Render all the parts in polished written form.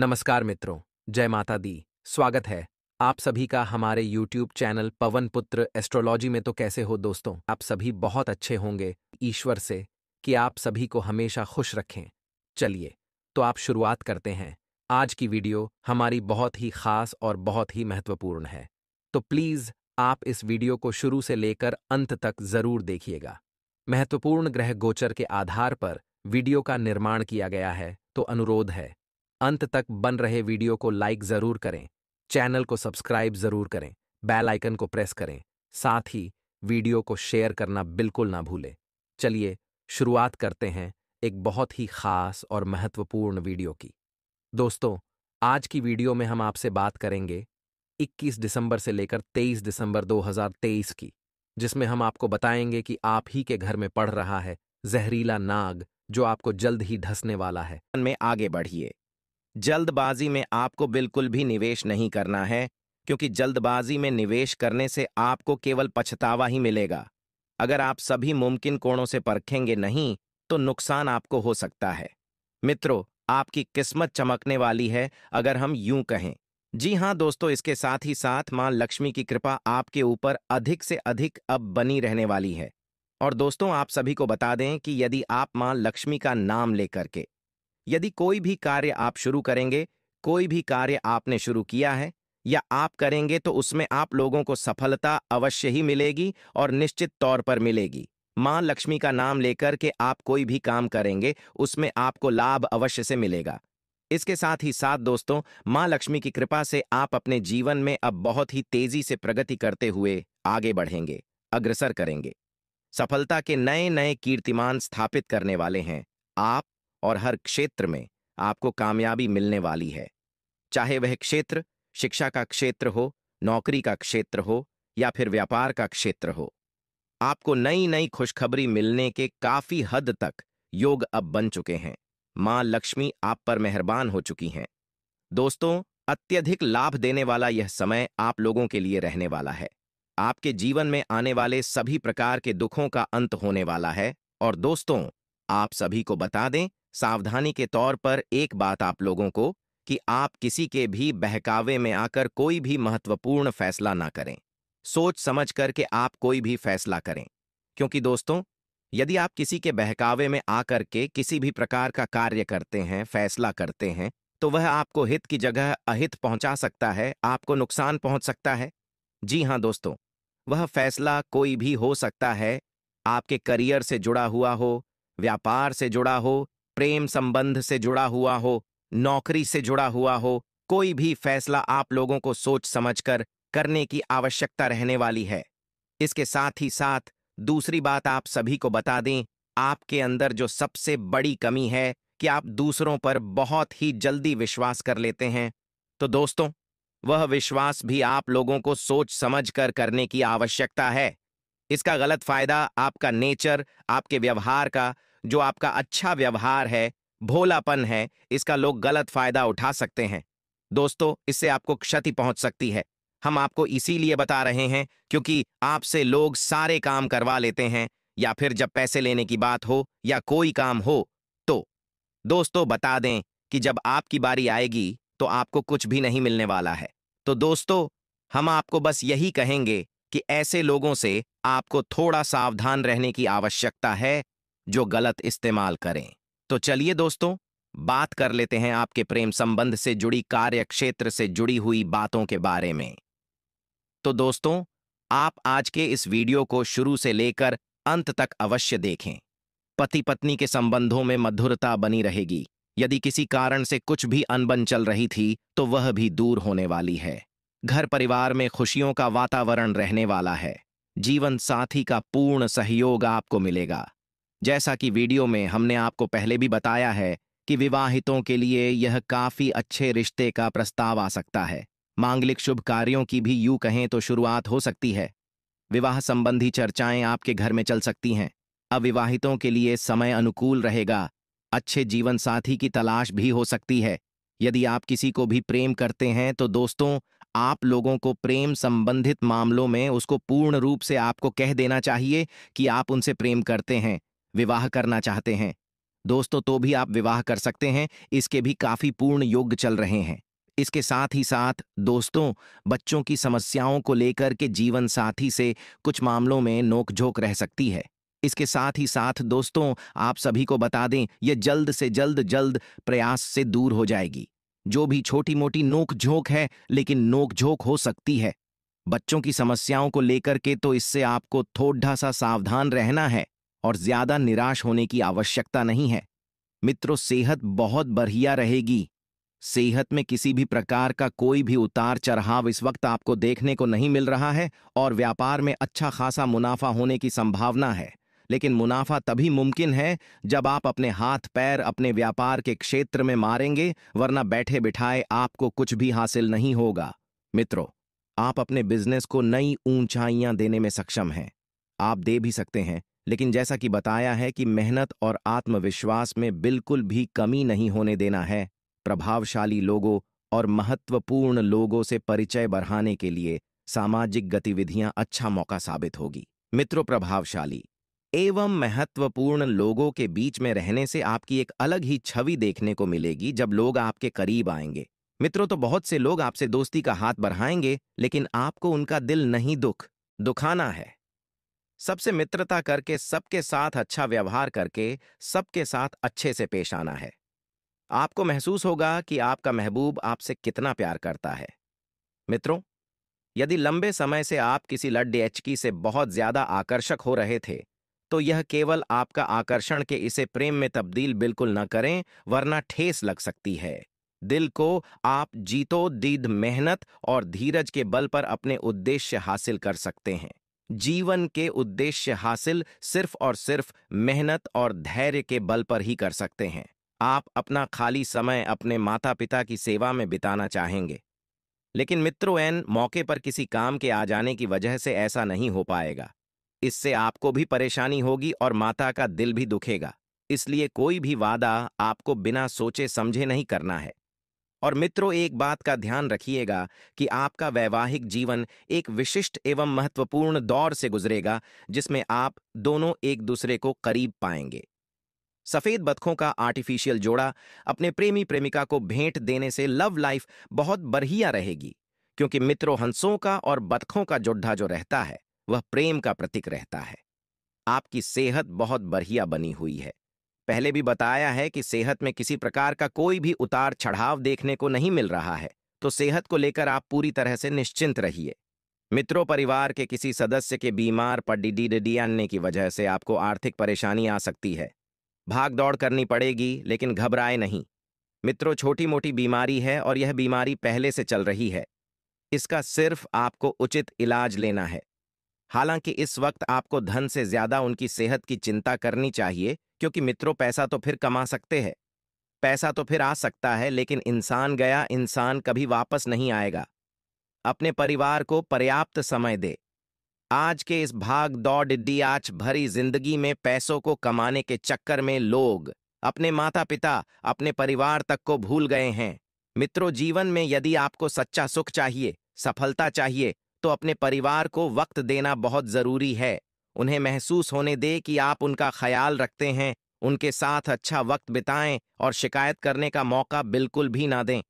नमस्कार मित्रों, जय माता दी। स्वागत है आप सभी का हमारे YouTube चैनल पवन पुत्र एस्ट्रोलॉजी में। तो कैसे हो दोस्तों? आप सभी बहुत अच्छे होंगे। ईश्वर से कि आप सभी को हमेशा खुश रखें। चलिए तो आप शुरुआत करते हैं। आज की वीडियो हमारी बहुत ही खास और बहुत ही महत्वपूर्ण है, तो प्लीज आप इस वीडियो को शुरू से लेकर अंत तक जरूर देखिएगा। महत्वपूर्ण ग्रह गोचर के आधार पर वीडियो का निर्माण किया गया है, तो अनुरोध है अंत तक बन रहे वीडियो को लाइक जरूर करें, चैनल को सब्सक्राइब जरूर करें, बेल आइकन को प्रेस करें, साथ ही वीडियो को शेयर करना बिल्कुल ना भूलें। चलिए शुरुआत करते हैं एक बहुत ही खास और महत्वपूर्ण वीडियो की। दोस्तों, आज की वीडियो में हम आपसे बात करेंगे 21 दिसंबर से लेकर 23 दिसंबर 2023 की, जिसमें हम आपको बताएंगे कि आप ही के घर में पड़ रहा है जहरीला नाग, जो आपको जल्द ही धंसने वाला है। में आगे बढ़िए। जल्दबाजी में आपको बिल्कुल भी निवेश नहीं करना है, क्योंकि जल्दबाजी में निवेश करने से आपको केवल पछतावा ही मिलेगा। अगर आप सभी मुमकिन कोणों से परखेंगे नहीं, तो नुकसान आपको हो सकता है। मित्रों, आपकी किस्मत चमकने वाली है, अगर हम यूं कहें। जी हां दोस्तों, इसके साथ ही साथ मां लक्ष्मी की कृपा आपके ऊपर अधिक से अधिक अब बनी रहने वाली है। और दोस्तों, आप सभी को बता दें कि यदि आप मां लक्ष्मी का नाम लेकर के यदि कोई भी कार्य आप शुरू करेंगे, कोई भी कार्य आपने शुरू किया है या आप करेंगे, तो उसमें आप लोगों को सफलता अवश्य ही मिलेगी और निश्चित तौर पर मिलेगी। मां लक्ष्मी का नाम लेकर के आप कोई भी काम करेंगे, उसमें आपको लाभ अवश्य से मिलेगा। इसके साथ ही साथ दोस्तों, मां लक्ष्मी की कृपा से आप अपने जीवन में अब बहुत ही तेजी से प्रगति करते हुए आगे बढ़ेंगे, अग्रसर करेंगे। सफलता के नए नए कीर्तिमान स्थापित करने वाले हैं आप, और हर क्षेत्र में आपको कामयाबी मिलने वाली है। चाहे वह क्षेत्र शिक्षा का क्षेत्र हो, नौकरी का क्षेत्र हो या फिर व्यापार का क्षेत्र हो, आपको नई नई खुशखबरी मिलने के काफी हद तक योग अब बन चुके हैं। मां लक्ष्मी आप पर मेहरबान हो चुकी हैं। दोस्तों, अत्यधिक लाभ देने वाला यह समय आप लोगों के लिए रहने वाला है। आपके जीवन में आने वाले सभी प्रकार के दुखों का अंत होने वाला है। और दोस्तों, आप सभी को बता दें, सावधानी के तौर पर एक बात आप लोगों को, कि आप किसी के भी बहकावे में आकर कोई भी महत्वपूर्ण फैसला ना करें। सोच समझ करके आप कोई भी फैसला करें, क्योंकि दोस्तों, यदि आप किसी के बहकावे में आकर के किसी भी प्रकार का कार्य करते हैं, फैसला करते हैं, तो वह आपको हित की जगह अहित पहुंचा सकता है, आपको नुकसान पहुंच सकता है। जी हां दोस्तों, वह फैसला कोई भी हो सकता है। आपके करियर से जुड़ा हुआ हो, व्यापार से जुड़ा हो, प्रेम संबंध से जुड़ा हुआ हो, नौकरी से जुड़ा हुआ हो, कोई भी फैसला आप लोगों को सोच समझकर करने की आवश्यकता रहने वाली है। इसके साथ ही साथ दूसरी बात आप सभी को बता दें, आपके अंदर जो सबसे बड़ी कमी है कि आप दूसरों पर बहुत ही जल्दी विश्वास कर लेते हैं। तो दोस्तों, वह विश्वास भी आप लोगों को सोच समझ कर करने की आवश्यकता है। इसका गलत फायदा आपका नेचर, आपके व्यवहार का, जो आपका अच्छा व्यवहार है, भोलापन है, इसका लोग गलत फायदा उठा सकते हैं। दोस्तों, इससे आपको क्षति पहुंच सकती है। हम आपको इसीलिए बता रहे हैं क्योंकि आपसे लोग सारे काम करवा लेते हैं, या फिर जब पैसे लेने की बात हो या कोई काम हो, तो दोस्तों बता दें कि जब आपकी बारी आएगी तो आपको कुछ भी नहीं मिलने वाला है। तो दोस्तों, हम आपको बस यही कहेंगे कि ऐसे लोगों से आपको थोड़ा सावधान रहने की आवश्यकता है, जो गलत इस्तेमाल करें। तो चलिए दोस्तों, बात कर लेते हैं आपके प्रेम संबंध से जुड़ी, कार्य क्षेत्र से जुड़ी हुई बातों के बारे में। तो दोस्तों, आप आज के इस वीडियो को शुरू से लेकर अंत तक अवश्य देखें। पति पत्नी के संबंधों में मधुरता बनी रहेगी। यदि किसी कारण से कुछ भी अनबन चल रही थी, तो वह भी दूर होने वाली है। घर परिवार में खुशियों का वातावरण रहने वाला है। जीवन साथी का पूर्ण सहयोग आपको मिलेगा। जैसा कि वीडियो में हमने आपको पहले भी बताया है कि विवाहितों के लिए यह काफी अच्छे रिश्ते का प्रस्ताव आ सकता है। मांगलिक शुभ कार्यों की भी यूं कहें तो शुरुआत हो सकती है। विवाह संबंधी चर्चाएं आपके घर में चल सकती हैं। अविवाहितों के लिए समय अनुकूल रहेगा। अच्छे जीवन साथी की तलाश भी हो सकती है। यदि आप किसी को भी प्रेम करते हैं, तो दोस्तों, आप लोगों को प्रेम संबंधित मामलों में उसको पूर्ण रूप से आपको कह देना चाहिए कि आप उनसे प्रेम करते हैं, विवाह करना चाहते हैं। दोस्तों तो भी आप विवाह कर सकते हैं, इसके भी काफी पूर्ण योग चल रहे हैं। इसके साथ ही साथ दोस्तों, बच्चों की समस्याओं को लेकर के जीवन साथी से कुछ मामलों में नोकझोंक रह सकती है। इसके साथ ही साथ दोस्तों, आप सभी को बता दें, यह जल्द से जल्द प्रयास से दूर हो जाएगी। जो भी छोटी मोटी नोकझोंक है, लेकिन नोकझोंक हो सकती है। बच्चों की समस्याओं को लेकर के तो इससे आपको थोड़ा सा सावधान रहना है और ज्यादा निराश होने की आवश्यकता नहीं है। मित्रों, सेहत बहुत बढ़िया रहेगी। सेहत में किसी भी प्रकार का कोई भी उतार चढ़ाव इस वक्त आपको देखने को नहीं मिल रहा है और व्यापार में अच्छा खासा मुनाफा होने की संभावना है। लेकिन मुनाफा तभी मुमकिन है जब आप अपने हाथ पैर अपने व्यापार के क्षेत्र में मारेंगे, वरना बैठे बिठाए आपको कुछ भी हासिल नहीं होगा। मित्रों, आप अपने बिजनेस को नई ऊंचाइयां देने में सक्षम हैं। आप दे भी सकते हैं, लेकिन जैसा कि बताया है कि मेहनत और आत्मविश्वास में बिल्कुल भी कमी नहीं होने देना है। प्रभावशाली लोगों और महत्वपूर्ण लोगों से परिचय बढ़ाने के लिए सामाजिक गतिविधियां अच्छा मौका साबित होगी। मित्रों, प्रभावशाली एवं महत्वपूर्ण लोगों के बीच में रहने से आपकी एक अलग ही छवि देखने को मिलेगी जब लोग आपके करीब आएंगे। मित्रों, तो बहुत से लोग आपसे दोस्ती का हाथ बढ़ाएंगे, लेकिन आपको उनका दिल नहीं दुखाना है। सबसे मित्रता करके, सबके साथ अच्छा व्यवहार करके, सबके साथ अच्छे से पेश आना है। आपको महसूस होगा कि आपका महबूब आपसे कितना प्यार करता है। मित्रों, यदि लंबे समय से आप किसी लड़की से बहुत ज्यादा आकर्षक हो रहे थे, तो यह केवल आपका आकर्षण के इसे प्रेम में तब्दील बिल्कुल न करें, वरना ठेस लग सकती है। दिल को आप जीतोदीद मेहनत और धीरज के बल पर अपने उद्देश्य हासिल कर सकते हैं। जीवन के उद्देश्य हासिल सिर्फ और सिर्फ मेहनत और धैर्य के बल पर ही कर सकते हैं। आप अपना खाली समय अपने माता पिता की सेवा में बिताना चाहेंगे, लेकिन मित्रों, ऐन मौके पर किसी काम के आ जाने की वजह से ऐसा नहीं हो पाएगा। इससे आपको भी परेशानी होगी और माता का दिल भी दुखेगा। इसलिए कोई भी वादा आपको बिना सोचे समझे नहीं करना है। और मित्रों, एक बात का ध्यान रखिएगा कि आपका वैवाहिक जीवन एक विशिष्ट एवं महत्वपूर्ण दौर से गुजरेगा, जिसमें आप दोनों एक दूसरे को करीब पाएंगे। सफेद बतखों का आर्टिफिशियल जोड़ा अपने प्रेमी प्रेमिका को भेंट देने से लव लाइफ बहुत बढ़िया रहेगी, क्योंकि मित्रों, हंसों का और बतखों का जोड़ा जो रहता है वह प्रेम का प्रतीक रहता है। आपकी सेहत बहुत बढ़िया बनी हुई है। पहले भी बताया है कि सेहत में किसी प्रकार का कोई भी उतार चढ़ाव देखने को नहीं मिल रहा है, तो सेहत को लेकर आप पूरी तरह से निश्चिंत रहिए। मित्रों, परिवार के किसी सदस्य के बीमार पड़ने आने की वजह से आपको आर्थिक परेशानी आ सकती है। भाग दौड़ करनी पड़ेगी, लेकिन घबराए नहीं। मित्रों, छोटी मोटी बीमारी है और यह बीमारी पहले से चल रही है। इसका सिर्फ आपको उचित इलाज लेना है। हालांकि इस वक्त आपको धन से ज्यादा उनकी सेहत की चिंता करनी चाहिए, क्योंकि मित्रों, पैसा तो फिर कमा सकते हैं, पैसा तो फिर आ सकता है, लेकिन इंसान गया इंसान कभी वापस नहीं आएगा। अपने परिवार को पर्याप्त समय दे। आज के इस भाग दौड़ डियाच भरी जिंदगी में पैसों को कमाने के चक्कर में लोग अपने माता पिता, अपने परिवार तक को भूल गए हैं। मित्रों, जीवन में यदि आपको सच्चा सुख चाहिए, सफलता चाहिए, तो अपने परिवार को वक्त देना बहुत जरूरी है। उन्हें महसूस होने दे कि आप उनका ख्याल रखते हैं, उनके साथ अच्छा वक्त बिताएं और शिकायत करने का मौका बिल्कुल भी ना दें।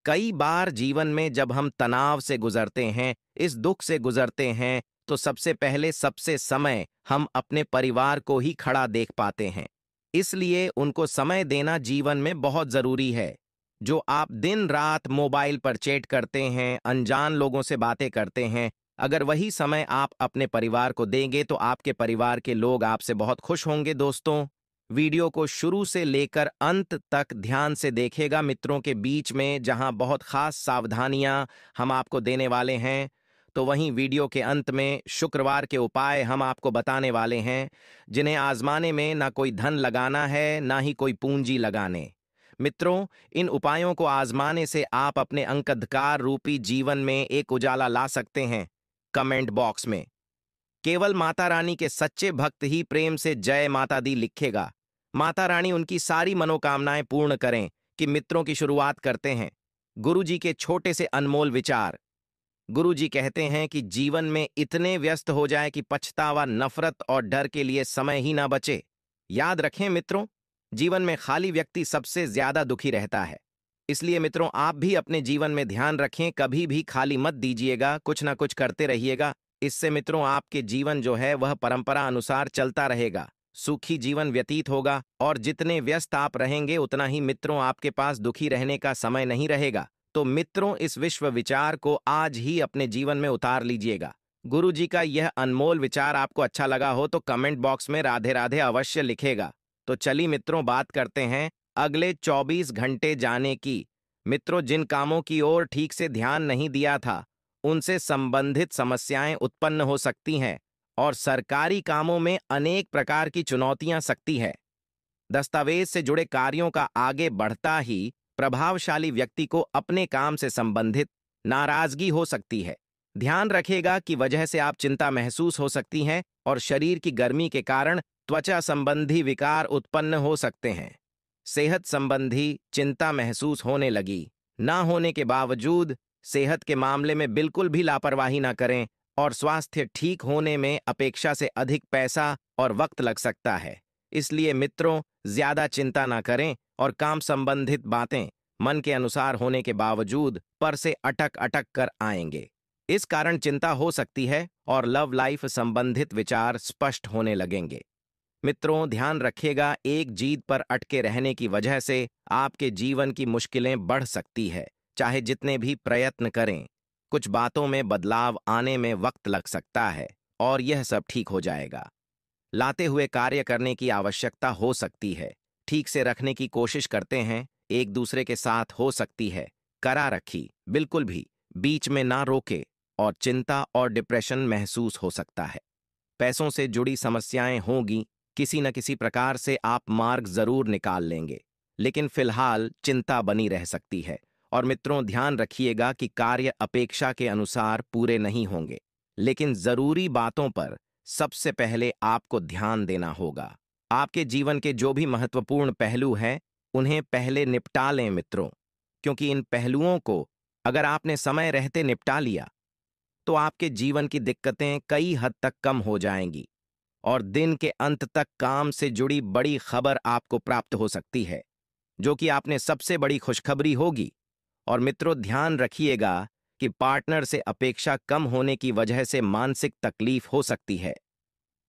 कई बार जीवन में जब हम तनाव से गुजरते हैं, इस दुख से गुजरते हैं, तो सबसे पहले सबसे समय हम अपने परिवार को ही खड़ा देख पाते हैं। इसलिए उनको समय देना जीवन में बहुत जरूरी है। जो आप दिन रात मोबाइल पर चैट करते हैं, अनजान लोगों से बातें करते हैं, अगर वही समय आप अपने परिवार को देंगे तो आपके परिवार के लोग आपसे बहुत खुश होंगे। दोस्तों, वीडियो को शुरू से लेकर अंत तक ध्यान से देखिएगा। मित्रों के बीच में जहां बहुत खास सावधानियां हम आपको देने वाले हैं, तो वहीं वीडियो के अंत में शुक्रवार के उपाय हम आपको बताने वाले हैं, जिन्हें आजमाने में ना कोई धन लगाना है, ना ही कोई पूंजी लगाने। मित्रों, इन उपायों को आजमाने से आप अपने अंधकार रूपी जीवन में एक उजाला ला सकते हैं। कमेंट बॉक्स में केवल माता रानी के सच्चे भक्त ही प्रेम से जय माता दी लिखेगा। माता रानी उनकी सारी मनोकामनाएं पूर्ण करें। कि मित्रों की शुरुआत करते हैं गुरुजी के छोटे से अनमोल विचार। गुरुजी कहते हैं कि जीवन में इतने व्यस्त हो जाए कि पछतावा, नफरत और डर के लिए समय ही ना बचे। याद रखें मित्रों, जीवन में खाली व्यक्ति सबसे ज्यादा दुखी रहता है। इसलिए मित्रों, आप भी अपने जीवन में ध्यान रखें, कभी भी खाली मत दीजिएगा, कुछ ना कुछ करते रहिएगा। इससे मित्रों आपके जीवन जो है वह परंपरा अनुसार चलता रहेगा, सुखी जीवन व्यतीत होगा, और जितने व्यस्त आप रहेंगे उतना ही मित्रों आपके पास दुखी रहने का समय नहीं रहेगा। तो मित्रों, इस विश्व विचार को आज ही अपने जीवन में उतार लीजिएगा। गुरु जी का यह अनमोल विचार आपको अच्छा लगा हो तो कमेंट बॉक्स में राधे राधे अवश्य लिखेगा। तो चलिए मित्रों, बात करते हैं अगले 24 घंटे जाने की। मित्रों, जिन कामों की ओर ठीक से ध्यान नहीं दिया था उनसे संबंधित समस्याएं उत्पन्न हो सकती हैं, और सरकारी कामों में अनेक प्रकार की चुनौतियां सकती है। दस्तावेज से जुड़े कार्यों का आगे बढ़ता ही प्रभावशाली व्यक्ति को अपने काम से संबंधित नाराजगी हो सकती है। ध्यान रखिएगा कि वजह से आप चिंता महसूस हो सकती हैं, और शरीर की गर्मी के कारण त्वचा संबंधी विकार उत्पन्न हो सकते हैं। सेहत संबंधी चिंता महसूस होने लगी ना होने के बावजूद सेहत के मामले में बिल्कुल भी लापरवाही ना करें, और स्वास्थ्य ठीक होने में अपेक्षा से अधिक पैसा और वक्त लग सकता है। इसलिए मित्रों, ज्यादा चिंता ना करें, और काम संबंधित बातें मन के अनुसार होने के बावजूद पर से अटक अटक कर आएंगे। इस कारण चिंता हो सकती है और लव लाइफ संबंधित विचार स्पष्ट होने लगेंगे। मित्रों, ध्यान रखिएगा, एक जीत पर अटके रहने की वजह से आपके जीवन की मुश्किलें बढ़ सकती है। चाहे जितने भी प्रयत्न करें, कुछ बातों में बदलाव आने में वक्त लग सकता है, और यह सब ठीक हो जाएगा। लाते हुए कार्य करने की आवश्यकता हो सकती है। ठीक से रखने की कोशिश करते हैं, एक दूसरे के साथ हो सकती है करा रखी, बिल्कुल भी बीच में ना रोके, और चिंता और डिप्रेशन महसूस हो सकता है। पैसों से जुड़ी समस्याएं होंगी, किसी न किसी प्रकार से आप मार्ग जरूर निकाल लेंगे, लेकिन फिलहाल चिंता बनी रह सकती है। और मित्रों, ध्यान रखिएगा कि कार्य अपेक्षा के अनुसार पूरे नहीं होंगे, लेकिन जरूरी बातों पर सबसे पहले आपको ध्यान देना होगा। आपके जीवन के जो भी महत्वपूर्ण पहलू हैं उन्हें पहले निपटा लें मित्रों, क्योंकि इन पहलुओं को अगर आपने समय रहते निपटा लिया तो आपके जीवन की दिक्कतें कई हद तक कम हो जाएंगी, और दिन के अंत तक काम से जुड़ी बड़ी खबर आपको प्राप्त हो सकती है, जो कि आपने सबसे बड़ी खुशखबरी होगी। और मित्रों, ध्यान रखिएगा कि पार्टनर से अपेक्षा कम होने की वजह से मानसिक तकलीफ हो सकती है।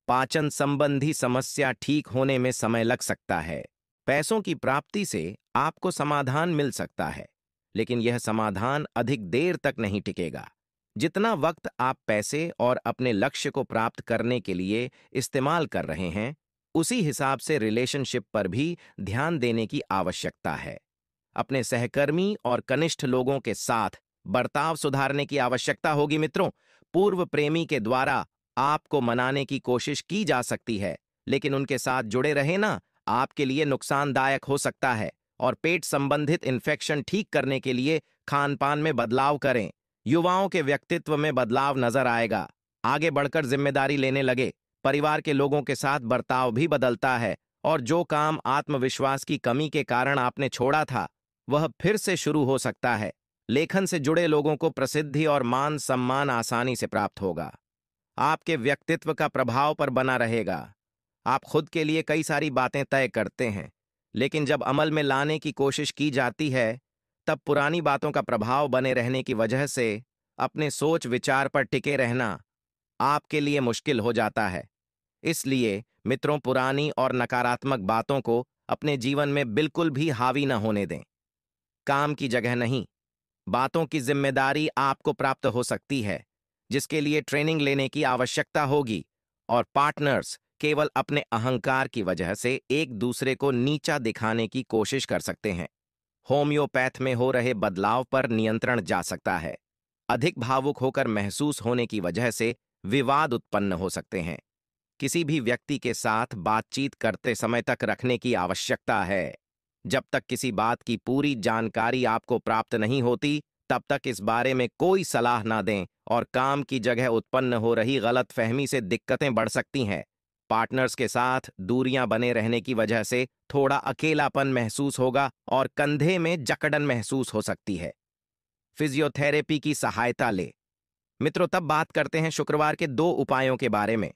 पाचन संबंधी समस्या ठीक होने में समय लग सकता है। पैसों की प्राप्ति से आपको समाधान मिल सकता है, लेकिन यह समाधान अधिक देर तक नहीं टिकेगा। जितना वक्त आप पैसे और अपने लक्ष्य को प्राप्त करने के लिए इस्तेमाल कर रहे हैं, उसी हिसाब से रिलेशनशिप पर भी ध्यान देने की आवश्यकता है। अपने सहकर्मी और कनिष्ठ लोगों के साथ बर्ताव सुधारने की आवश्यकता होगी मित्रों। पूर्व प्रेमी के द्वारा आपको मनाने की कोशिश की जा सकती है, लेकिन उनके साथ जुड़े रहे ना, आपके लिए नुकसानदायक हो सकता है। और पेट संबंधित इन्फेक्शन ठीक करने के लिए खान पान में बदलाव करें। युवाओं के व्यक्तित्व में बदलाव नजर आएगा, आगे बढ़कर जिम्मेदारी लेने लगे। परिवार के लोगों के साथ बर्ताव भी बदलता है, और जो काम आत्मविश्वास की कमी के कारण आपने छोड़ा था वह फिर से शुरू हो सकता है। लेखन से जुड़े लोगों को प्रसिद्धि और मान सम्मान आसानी से प्राप्त होगा। आपके व्यक्तित्व का प्रभाव पर बना रहेगा। आप खुद के लिए कई सारी बातें तय करते हैं, लेकिन जब अमल में लाने की कोशिश की जाती है तब पुरानी बातों का प्रभाव बने रहने की वजह से अपने सोच विचार पर टिके रहना आपके लिए मुश्किल हो जाता है। इसलिए मित्रों, पुरानी और नकारात्मक बातों को अपने जीवन में बिल्कुल भी हावी न होने दें। काम की जगह नहीं, बातों की जिम्मेदारी आपको प्राप्त हो सकती है, जिसके लिए ट्रेनिंग लेने की आवश्यकता होगी। और पार्टनर्स केवल अपने अहंकार की वजह से एक दूसरे को नीचा दिखाने की कोशिश कर सकते हैं। होम्योपैथ में हो रहे बदलाव पर नियंत्रण जा सकता है। अधिक भावुक होकर महसूस होने की वजह से विवाद उत्पन्न हो सकते हैं। किसी भी व्यक्ति के साथ बातचीत करते समय तक रखने की आवश्यकता है। जब तक किसी बात की पूरी जानकारी आपको प्राप्त नहीं होती, तब तक इस बारे में कोई सलाह ना दें, और काम की जगह उत्पन्न हो रही गलतफहमी से दिक्कतें बढ़ सकती हैं। पार्टनर्स के साथ दूरियां बने रहने की वजह से थोड़ा अकेलापन महसूस होगा, और कंधे में जकड़न महसूस हो सकती है। फिजियोथेरेपी की सहायता ले। मित्रों, तब बात करते हैं शुक्रवार के 2 उपायों के बारे में।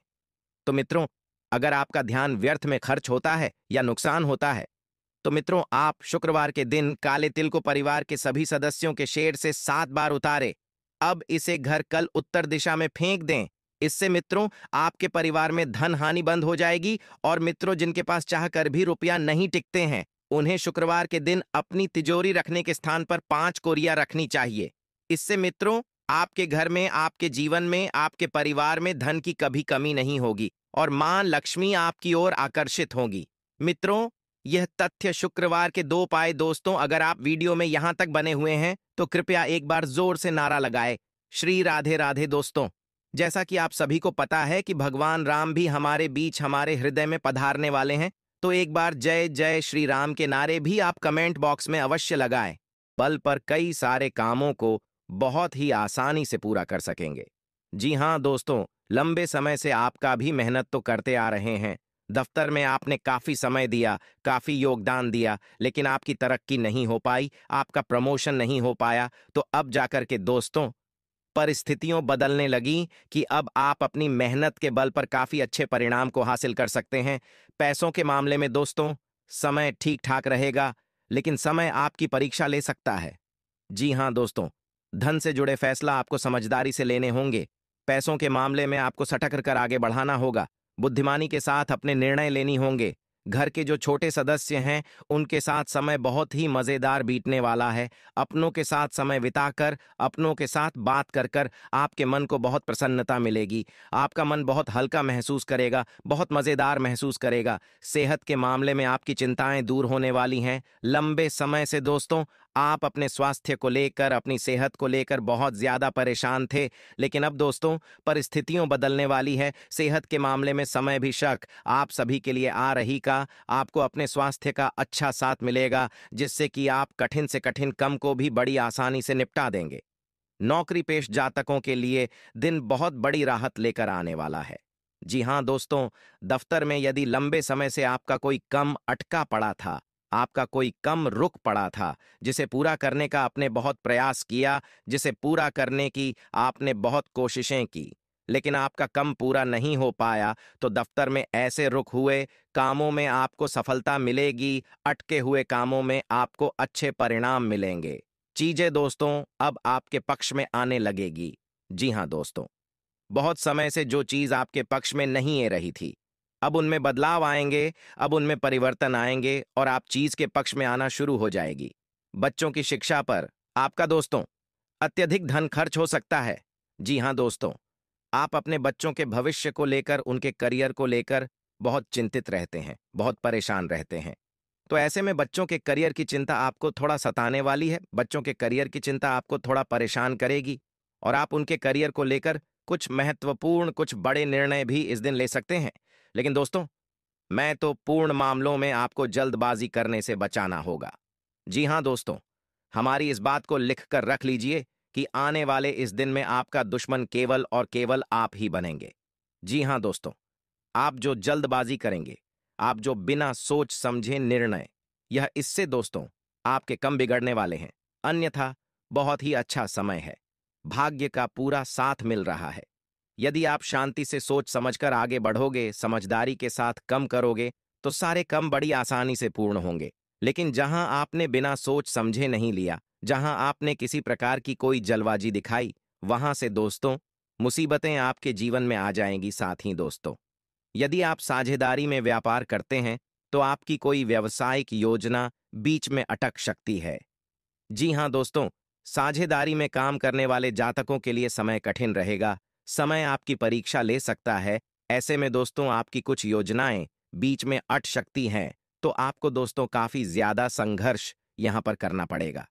तो मित्रों, अगर आपका ध्यान व्यर्थ में खर्च होता है या नुकसान होता है, तो मित्रों, आप शुक्रवार के दिन काले तिल को परिवार के सभी सदस्यों के शेड से 7 बार उतारे। अब इसे घर कल उत्तर दिशा में फेंक दें। इससे मित्रों, आपके परिवार में धन हानि बंद हो जाएगी। और मित्रों, जिनके पास चाहकर भी रुपया नहीं टिकते हैं, उन्हें शुक्रवार के दिन अपनी तिजोरी रखने के स्थान पर 5 कोरिया रखनी चाहिए। इससे मित्रों, आपके घर में, आपके जीवन में, आपके परिवार में धन की कभी कमी नहीं होगी और मां लक्ष्मी आपकी ओर आकर्षित होगी। मित्रों, यह तथ्य शुक्रवार के 2 उपाय दोस्तों, अगर आप वीडियो में यहां तक बने हुए हैं तो कृपया एक बार जोर से नारा लगाए, श्री राधे राधे। दोस्तों, जैसा कि आप सभी को पता है कि भगवान राम भी हमारे बीच, हमारे हृदय में पधारने वाले हैं, तो एक बार जय जय श्री राम के नारे भी आप कमेंट बॉक्स में अवश्य लगाएं। बल पर कई सारे कामों को बहुत ही आसानी से पूरा कर सकेंगे। जी हां दोस्तों, लंबे समय से आपका भी मेहनत तो करते आ रहे हैं। दफ्तर में आपने काफी समय दिया, काफी योगदान दिया, लेकिन आपकी तरक्की नहीं हो पाई, आपका प्रमोशन नहीं हो पाया। तो अब जाकर के दोस्तों, परिस्थितियों बदलने लगी कि अब आप अपनी मेहनत के बल पर काफी अच्छे परिणाम को हासिल कर सकते हैं। पैसों के मामले में दोस्तों, समय ठीक ठाक रहेगा, लेकिन समय आपकी परीक्षा ले सकता है। जी हां दोस्तों, धन से जुड़े फैसला आपको समझदारी से लेने होंगे। पैसों के मामले में आपको सटक कर आगे बढ़ाना होगा। बुद्धिमानी के साथ अपने निर्णय लेनी होंगे। घर के जो छोटे सदस्य हैं, उनके साथ समय बहुत ही मजेदार बीतने वाला है। अपनों के साथ समय बिताकर, अपनों के साथ बात कर कर आपके मन को बहुत प्रसन्नता मिलेगी। आपका मन बहुत हल्का महसूस करेगा, बहुत मजेदार महसूस करेगा। सेहत के मामले में आपकी चिंताएं दूर होने वाली हैं। लंबे समय से दोस्तों, आप अपने स्वास्थ्य को लेकर, अपनी सेहत को लेकर बहुत ज्यादा परेशान थे, लेकिन अब दोस्तों, परिस्थितियों बदलने वाली है। सेहत के मामले में समय भी शक आप सभी के लिए आ रही का। आपको अपने स्वास्थ्य का अच्छा साथ मिलेगा, जिससे कि आप कठिन से कठिन काम को भी बड़ी आसानी से निपटा देंगे। नौकरी पेश जातकों के लिए दिन बहुत बड़ी राहत लेकर आने वाला है। जी हां दोस्तों, दफ्तर में यदि लंबे समय से आपका कोई काम अटका पड़ा था, आपका कोई काम रुक पड़ा था, जिसे पूरा करने का आपने बहुत प्रयास किया, जिसे पूरा करने की आपने बहुत कोशिशें की, लेकिन आपका काम पूरा नहीं हो पाया, तो दफ्तर में ऐसे रुक हुए कामों में आपको सफलता मिलेगी। अटके हुए कामों में आपको अच्छे परिणाम मिलेंगे। चीजें दोस्तों अब आपके पक्ष में आने लगेगी। जी हां दोस्तों, बहुत समय से जो चीज आपके पक्ष में नहीं आ रही थी, अब उनमें बदलाव आएंगे, अब उनमें परिवर्तन आएंगे और आप चीज के पक्ष में आना शुरू हो जाएगी। बच्चों की शिक्षा पर आपका दोस्तों अत्यधिक धन खर्च हो सकता है। जी हां दोस्तों, आप अपने बच्चों के भविष्य को लेकर, उनके करियर को लेकर बहुत चिंतित रहते हैं, बहुत परेशान रहते हैं। तो ऐसे में बच्चों के करियर की चिंता आपको थोड़ा सताने वाली है। बच्चों के करियर की चिंता आपको थोड़ा परेशान करेगी और आप उनके करियर को लेकर कुछ महत्वपूर्ण, कुछ बड़े निर्णय भी इस दिन ले सकते हैं। लेकिन दोस्तों, मैं तो पूर्ण मामलों में आपको जल्दबाजी करने से बचाना होगा। जी हां दोस्तों, हमारी इस बात को लिख कर रख लीजिए कि आने वाले इस दिन में आपका दुश्मन केवल और केवल आप ही बनेंगे। जी हां दोस्तों, आप जो जल्दबाजी करेंगे, आप जो बिना सोच समझे निर्णय, यह इससे दोस्तों आपके कम बिगड़ने वाले हैं। अन्यथा बहुत ही अच्छा समय है, भाग्य का पूरा साथ मिल रहा है। यदि आप शांति से सोच समझकर आगे बढ़ोगे, समझदारी के साथ कम करोगे, तो सारे कम बड़ी आसानी से पूर्ण होंगे। लेकिन जहां आपने बिना सोच समझे नहीं लिया, जहां आपने किसी प्रकार की कोई जल्दबाजी दिखाई, वहां से दोस्तों मुसीबतें आपके जीवन में आ जाएंगी। साथ ही दोस्तों, यदि आप साझेदारी में व्यापार करते हैं, तो आपकी कोई व्यावसायिक योजना बीच में अटक सकती है। जी हां दोस्तों, साझेदारी में काम करने वाले जातकों के लिए समय कठिन रहेगा। समय आपकी परीक्षा ले सकता है। ऐसे में दोस्तों, आपकी कुछ योजनाएं बीच में अट सकती हैं, तो आपको दोस्तों काफी ज्यादा संघर्ष यहां पर करना पड़ेगा।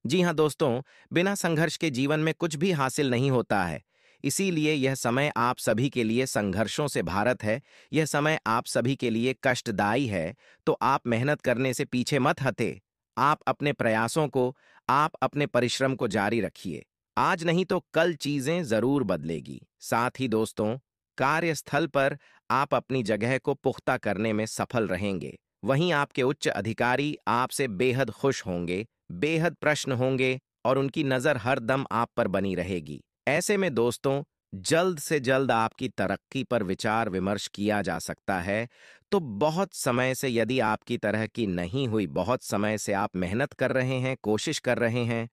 जी हां दोस्तों, बिना संघर्ष के जीवन में कुछ भी हासिल नहीं होता है। इसीलिए यह समय आप सभी के लिए संघर्षों से भारत है। यह समय आप सभी के लिए कष्टदायी है। तो आप मेहनत करने से पीछे मत हटे। आप अपने प्रयासों को, आप अपने परिश्रम को जारी रखिए। आज नहीं तो कल चीजें जरूर बदलेगी। साथ ही दोस्तों, कार्यस्थल पर आप अपनी जगह को पुख्ता करने में सफल रहेंगे। वहीं आपके उच्च अधिकारी आपसे बेहद खुश होंगे, बेहद प्रश्न होंगे और उनकी नजर हर दम आप पर बनी रहेगी। ऐसे में दोस्तों, जल्द से जल्द आपकी तरक्की पर विचार विमर्श किया जा सकता है। तो बहुत समय से, यदि आपकी तरह की नहीं हुई, बहुत समय से आप मेहनत कर रहे हैं, कोशिश कर रहे हैं,